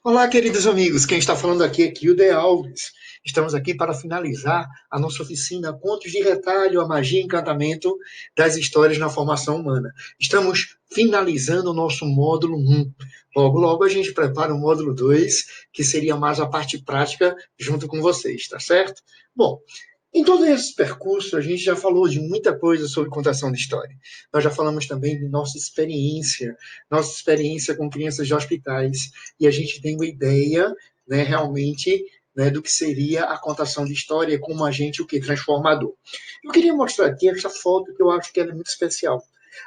Olá, queridos amigos. Quem está falando aqui é Kilde Alves. Estamos aqui para finalizar a nossa oficina Contos de Retalho, a Magia e Encantamento das Histórias na Formação Humana. Estamos finalizando o nosso módulo 1. Logo, logo a gente prepara o módulo 2, que seria mais a parte prática junto com vocês, tá certo? Bom, em todo esse percurso, a gente já falou de muita coisa sobre contação de história. Nós já falamos também de nossa experiência com crianças de hospitais, e a gente tem uma ideia, né, realmente, né, do que seria a contação de história como agente o que transformador. Eu queria mostrar aqui essa foto que eu acho que ela é muito especial.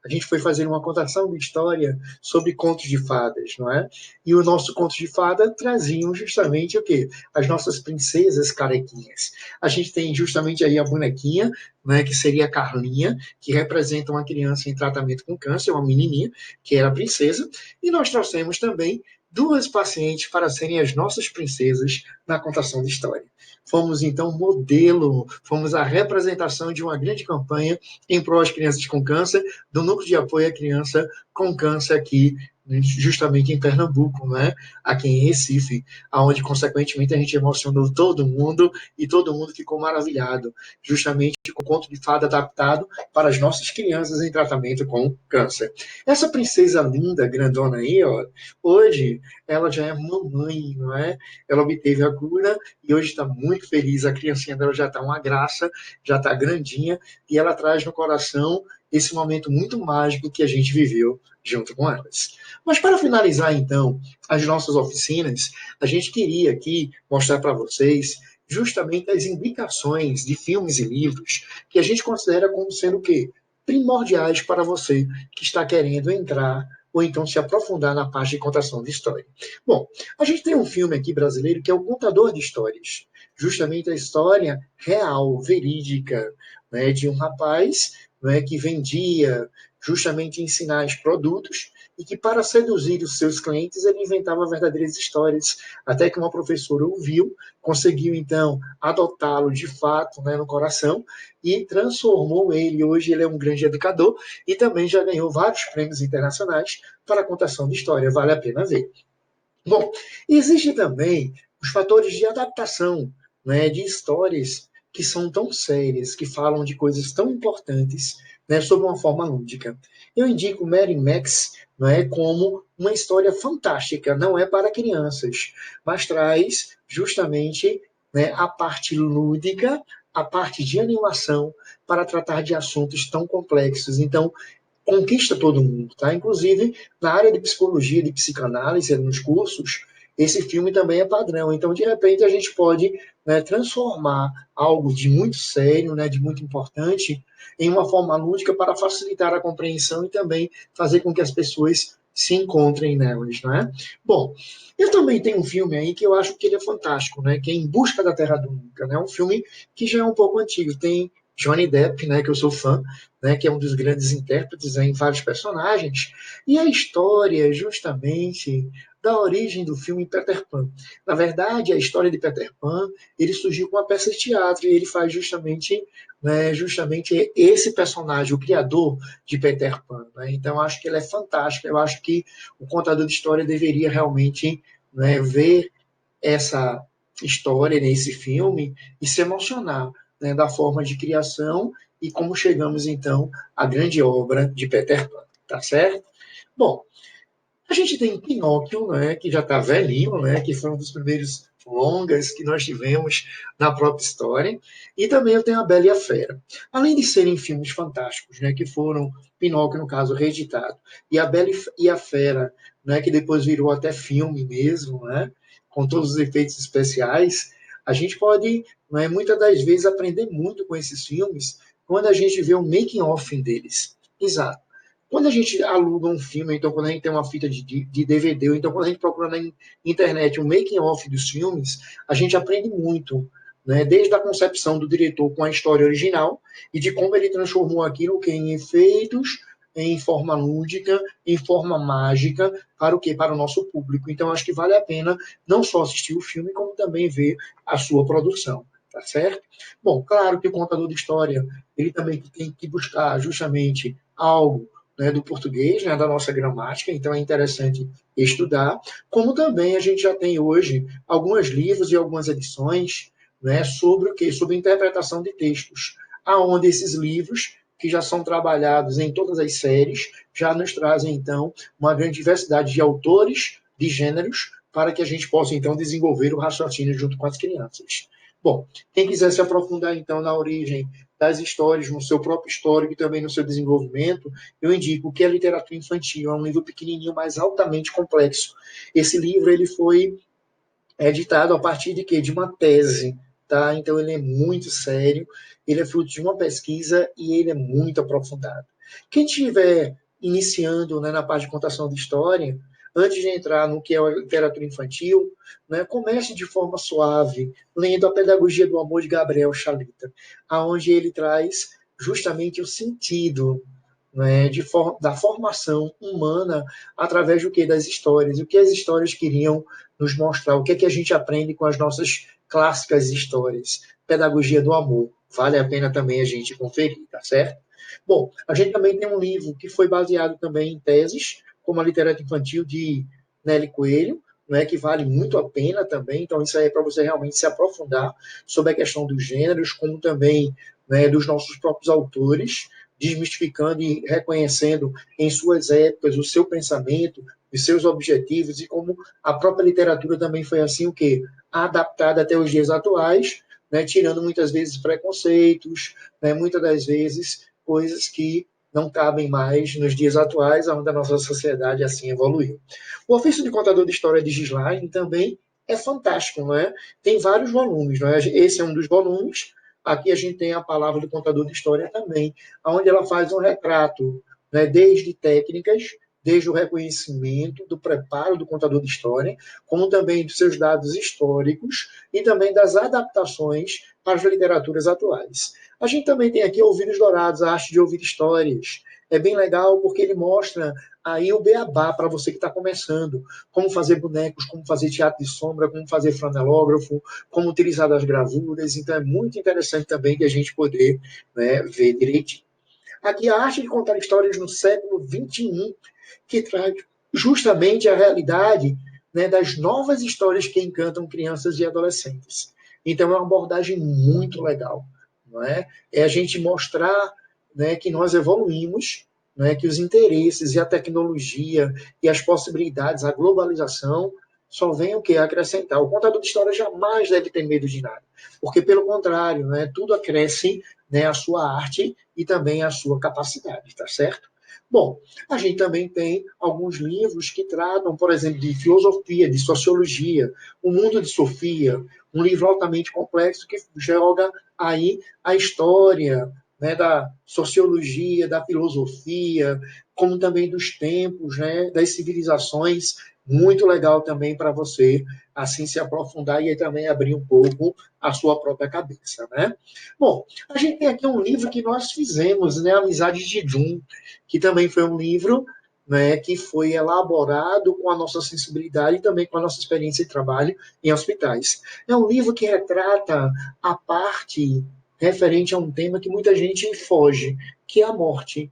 A gente foi fazer uma contação de história sobre contos de fadas, não é? E o nosso conto de fada traziam justamente o quê? As nossas princesas carequinhas. A gente tem justamente aí a bonequinha, né, que seria a Carlinha, que representa uma criança em tratamento com câncer, uma menininha, que era a princesa, e nós trouxemos também duas pacientes para serem as nossas princesas na contação de história. Fomos, então, modelo, fomos a representação de uma grande campanha em prol das crianças com câncer, do Núcleo de Apoio à Criança com Câncer aqui, justamente em Pernambuco, né? Aqui em Recife, aonde, consequentemente, a gente emocionou todo mundo e todo mundo ficou maravilhado, justamente com o conto de fada adaptado para as nossas crianças em tratamento com câncer. Essa princesa linda, grandona aí, ó, hoje ela já é mamãe, não é? Ela obteve a cura e hoje está muito feliz. A criancinha dela já está uma graça, já está grandinha e ela traz no coração esse momento muito mágico que a gente viveu junto com elas. Mas para finalizar, então, as nossas oficinas, a gente queria aqui mostrar para vocês justamente as indicações de filmes e livros que a gente considera como sendo o quê? Primordiais para você que está querendo entrar ou então se aprofundar na parte de contação de história. Bom, a gente tem um filme aqui brasileiro que é O Contador de Histórias, justamente a história real, verídica, né, de um rapaz, né, que vendia justamente em sinais produtos e que, para seduzir os seus clientes, ele inventava verdadeiras histórias, até que uma professora o viu, conseguiu, então, adotá-lo de fato, né, no coração e transformou ele. Hoje ele é um grande educador e também já ganhou vários prêmios internacionais para a contação de história. Vale a pena ver. Bom, existem também os fatores de adaptação, né, de histórias que são tão sérias, que falam de coisas tão importantes, né, sob uma forma lúdica. Eu indico Mary Max, né, como uma história fantástica, não é para crianças, mas traz justamente, né, a parte lúdica, a parte de animação para tratar de assuntos tão complexos. Então, conquista todo mundo, tá? Inclusive, na área de psicologia, de psicanálise, nos cursos, esse filme também é padrão. Então, de repente, a gente pode, né, transformar algo de muito sério, né, de muito importante, em uma forma lúdica para facilitar a compreensão e também fazer com que as pessoas se encontrem nelas, não é? Bom, eu também tenho um filme aí que eu acho que ele é fantástico, né? Que é Em Busca da Terra Nunca, né? Um filme que já é um pouco antigo, tem Johnny Depp, né, que eu sou fã, né, que é um dos grandes intérpretes em vários personagens, e a história, justamente, da origem do filme Peter Pan. Na verdade, a história de Peter Pan, ele surgiu com uma peça de teatro, e ele faz justamente, né, justamente esse personagem, o criador de Peter Pan. Né? Então, eu acho que ele é fantástico, eu acho que o contador de história deveria realmente, né, ver essa história nesse filme e se emocionar, né, da forma de criação e como chegamos então à grande obra de Peter Pan, tá certo? Bom, a gente tem Pinóquio, né, que já está velhinho, né, que foi um dos primeiros longas que nós tivemos na própria história, e também eu tenho a Bela e a Fera. Além de serem filmes fantásticos, né, que foram Pinóquio, no caso, reeditado, e a Bela e a Fera, né, que depois virou até filme mesmo, né, com todos os efeitos especiais, a gente pode, né, muitas das vezes, aprender muito com esses filmes quando a gente vê o making-of deles. Exato. Quando a gente aluga um filme, então quando a gente tem uma fita de DVD, ou então quando a gente procura na internet o making of dos filmes, a gente aprende muito, né? Desde a concepção do diretor com a história original e de como ele transformou aquilo que em efeitos, em forma lúdica, em forma mágica, para o quê? Para o nosso público. Então acho que vale a pena não só assistir o filme, como também ver a sua produção. Tá certo? Bom, claro que o contador de história, ele também tem que buscar justamente algo né, do português, né, da nossa gramática, então é interessante estudar, como também a gente já tem hoje alguns livros e algumas edições, né, sobre o quê? Sobre interpretação de textos, aonde esses livros, que já são trabalhados em todas as séries, já nos trazem, então, uma grande diversidade de autores, de gêneros, para que a gente possa, então, desenvolver o raciocínio junto com as crianças. Bom, quem quiser se aprofundar, então, na origem das histórias, no seu próprio histórico e também no seu desenvolvimento, eu indico que a literatura infantil é um livro pequenininho, mas altamente complexo. Esse livro ele foi editado a partir de quê? De uma tese, tá? Então ele é muito sério, ele é fruto de uma pesquisa e ele é muito aprofundado. Quem estiver iniciando, né, na parte de contação de história, antes de entrar no que é a literatura infantil, né, comece de forma suave, lendo a Pedagogia do Amor de Gabriel Chalita, aonde ele traz justamente o sentido, né, da formação humana através do que? Das histórias. O que as histórias queriam nos mostrar? O que é que a gente aprende com as nossas clássicas histórias? Pedagogia do Amor. Vale a pena também a gente conferir, tá certo? Bom, a gente também tem um livro que foi baseado também em teses, como a literatura infantil de Nelly Coelho, né, que vale muito a pena também. Então, isso aí é para você realmente se aprofundar sobre a questão dos gêneros, como também, né, dos nossos próprios autores, desmistificando e reconhecendo em suas épocas o seu pensamento, os seus objetivos e como a própria literatura também foi assim o quê? Adaptada até os dias atuais, né, tirando muitas vezes preconceitos, né, muitas das vezes coisas que não cabem mais nos dias atuais, onde a nossa sociedade assim evoluiu. O ofício de contador de história de Gislaine também é fantástico, não é? Tem vários volumes, não é? Esse é um dos volumes. Aqui a gente tem a palavra do contador de história também, onde ela faz um retrato, né, desde técnicas, desde o reconhecimento, do preparo do contador de história, como também dos seus dados históricos e também das adaptações para as literaturas atuais. A gente também tem aqui Ouvidos Dourados, a arte de ouvir histórias. É bem legal porque ele mostra aí o beabá para você que está começando, como fazer bonecos, como fazer teatro de sombra, como fazer flanelógrafo, como utilizar as gravuras. Então é muito interessante também de a gente poder, né, ver direitinho. Aqui a arte de contar histórias no século XXI, que traz justamente a realidade, né, das novas histórias que encantam crianças e adolescentes. Então é uma abordagem muito legal, não é? É a gente mostrar, né, que nós evoluímos, né, que os interesses e a tecnologia e as possibilidades, a globalização só vem o que acrescentar. O contador de história jamais deve ter medo de nada, porque pelo contrário, né, tudo acresce, né, a sua arte e também a sua capacidade, tá certo? Bom, a gente também tem alguns livros que tratam, por exemplo, de filosofia, de sociologia, O Mundo de Sofia, um livro altamente complexo que joga aí a história, né, da sociologia, da filosofia, como também dos tempos, né, das civilizações, muito legal também para você assim se aprofundar e também abrir um pouco a sua própria cabeça, né? Bom, a gente tem aqui um livro que nós fizemos, né, Amizade de Jun, que também foi um livro, né, que foi elaborado com a nossa sensibilidade e também com a nossa experiência de trabalho em hospitais. É um livro que retrata a parte referente a um tema que muita gente foge, que é a morte.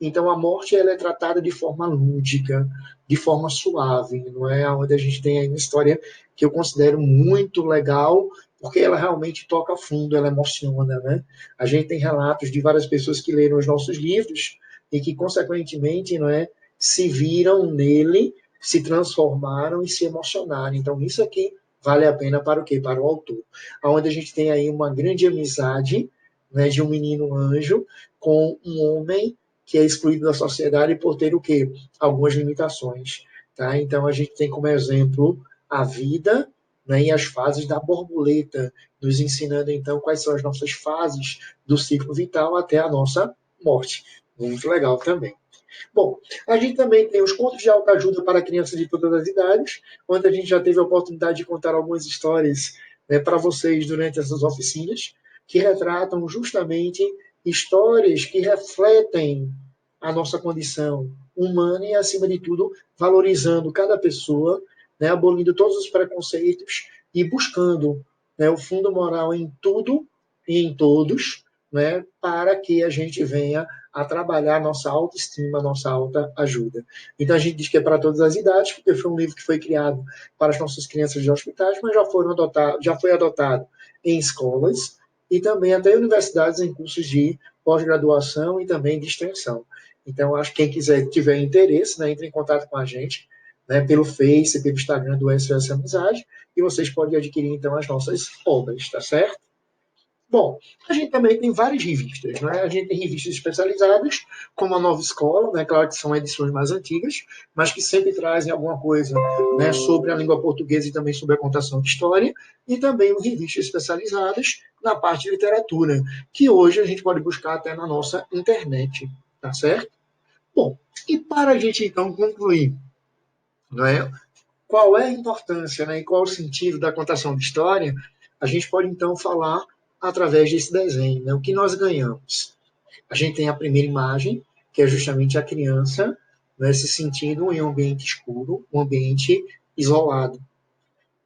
Então, a morte ela é tratada de forma lúdica, de forma suave, não é? Onde a gente tem aí uma história que eu considero muito legal, porque ela realmente toca fundo, ela emociona, né? A gente tem relatos de várias pessoas que leram os nossos livros e que, consequentemente, não é, se viram nele, se transformaram e se emocionaram. Então, isso aqui vale a pena para o quê? Para o autor. Onde a gente tem aí uma grande amizade, né, de um menino anjo com um homem que é excluído da sociedade por ter o quê? Algumas limitações. Tá? Então, a gente tem como exemplo a vida, né, e as fases da borboleta, nos ensinando, então, quais são as nossas fases do ciclo vital até a nossa morte. Muito legal também. Bom, a gente também tem os contos de autoajuda para crianças de todas as idades, onde a gente já teve a oportunidade de contar algumas histórias, né, para vocês durante essas oficinas, que retratam justamente histórias que refletem a nossa condição humana e, acima de tudo, valorizando cada pessoa, né, abolindo todos os preconceitos e buscando, né, o fundo moral em tudo e em todos, né, para que a gente venha a trabalhar nossa autoestima, nossa autoajuda. Então, a gente diz que é para todas as idades, porque foi um livro que foi criado para as nossas crianças de hospitais, mas já foi adotado em escolas e também até universidades em cursos de pós-graduação e também de extensão. Então, acho que quem quiser, tiver interesse, né, entre em contato com a gente, né, pelo Face, pelo Instagram do SOS Amizade, e vocês podem adquirir, então, as nossas obras, tá certo? Bom, a gente também tem várias revistas, né? A gente tem revistas especializadas, como a Nova Escola, né? Claro que são edições mais antigas, mas que sempre trazem alguma coisa, né, sobre a língua portuguesa e também sobre a contação de história, e também revistas especializadas na parte de literatura, que hoje a gente pode buscar até na nossa internet, tá certo? Bom, e para a gente então concluir, não é? Qual é a importância, né, e qual é o sentido da contação de história, a gente pode então falar através desse desenho, né? O que nós ganhamos? A gente tem a primeira imagem, que é justamente a criança, né, se sentindo em um ambiente escuro, um ambiente isolado.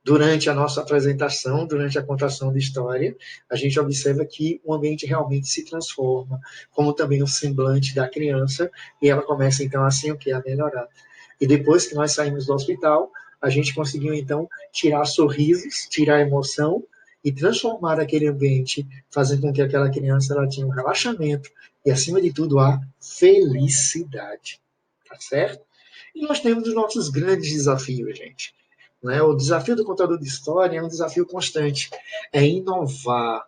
Durante a nossa apresentação, durante a contação de história, a gente observa que o ambiente realmente se transforma, como também o semblante da criança, e ela começa então assim o que a melhorar. E depois que nós saímos do hospital, a gente conseguiu então tirar sorrisos, tirar emoção e transformar aquele ambiente, fazendo com que aquela criança ela tenha um relaxamento e acima de tudo a felicidade, tá certo? E nós temos os nossos grandes desafios, gente. Né? O desafio do contador de história é um desafio constante. É inovar,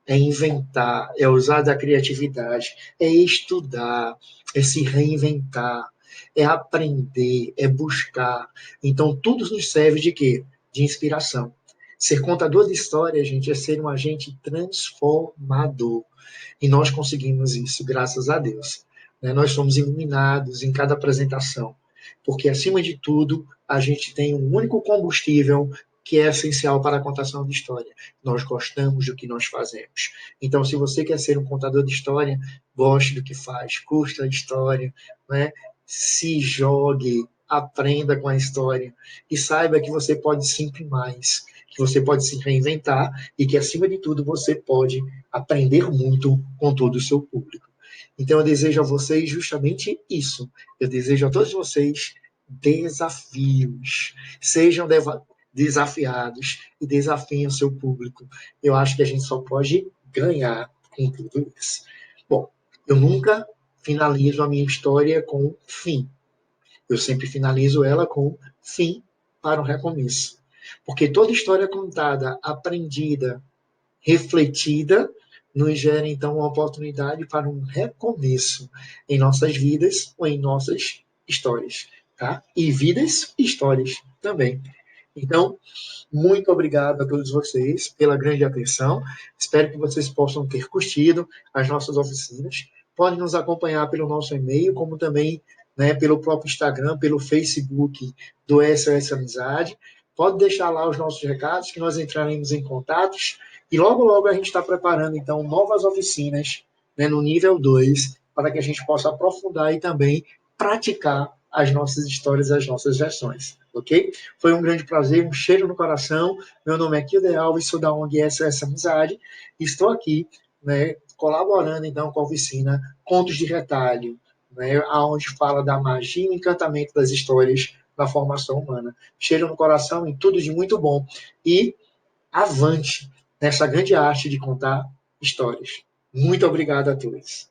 é inventar, é usar da criatividade, é estudar, é se reinventar, é aprender, é buscar. Então, tudo nos serve de quê? De inspiração. Ser contador de história, gente, é ser um agente transformador. E nós conseguimos isso, graças a Deus. Né? Nós somos iluminados em cada apresentação, porque, acima de tudo, a gente tem um único combustível que é essencial para a contação de história. Nós gostamos do que nós fazemos. Então, se você quer ser um contador de história, goste do que faz, curta a história, né? Se jogue, aprenda com a história e saiba que você pode sempre mais, que você pode se reinventar e que, acima de tudo, você pode aprender muito com todo o seu público. Então, eu desejo a vocês justamente isso. Eu desejo a todos vocês desafios. Sejam desafiados e desafiem o seu público. Eu acho que a gente só pode ganhar com tudo isso. Bom, eu nunca finalizo a minha história com fim. Eu sempre finalizo ela com fim para um recomeço. Porque toda história contada, aprendida, refletida, nos gera então uma oportunidade para um recomeço em nossas vidas ou em nossas histórias, tá? E vidas e histórias também. Então, muito obrigado a todos vocês pela grande atenção. Espero que vocês possam ter curtido as nossas oficinas. Podem nos acompanhar pelo nosso e-mail, como também, né, pelo próprio Instagram, pelo Facebook do SOS Amizade. Pode deixar lá os nossos recados, que nós entraremos em contatos. E logo, logo a gente está preparando, então, novas oficinas, né, no nível 2, para que a gente possa aprofundar e também praticar as nossas histórias, as nossas versões, ok? Foi um grande prazer, um cheiro no coração. Meu nome é Kilde Alves, sou da ONG SOS Amizade. E estou aqui, né, colaborando então com a oficina Contos de Retalho, né, onde fala da magia e encantamento das histórias da formação humana. Cheiro no coração e tudo de muito bom. E avante nessa grande arte de contar histórias. Muito obrigado a todos.